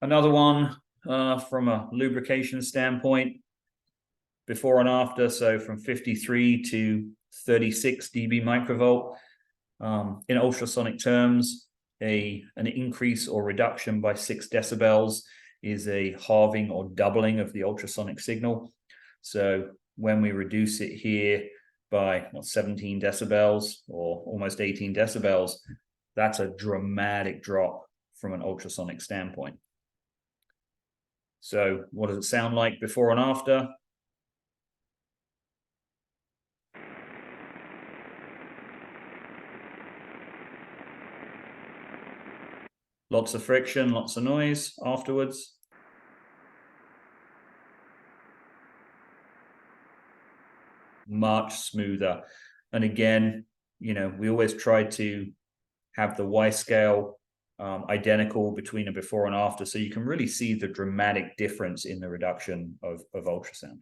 Another one from a lubrication standpoint, before and after, so from 53 to 36 dB microvolt. In ultrasonic terms, an increase or reduction by 6 decibels is a halving or doubling of the ultrasonic signal. So when we reduce it here by 17 decibels or almost 18 decibels, that's a dramatic drop from an ultrasonic standpoint. So what does it sound like before and after? Lots of friction, lots of noise afterwards. Much smoother. And again, we always try to have the Y scale identical between a before and after, so you can really see the dramatic difference in the reduction of ultrasound.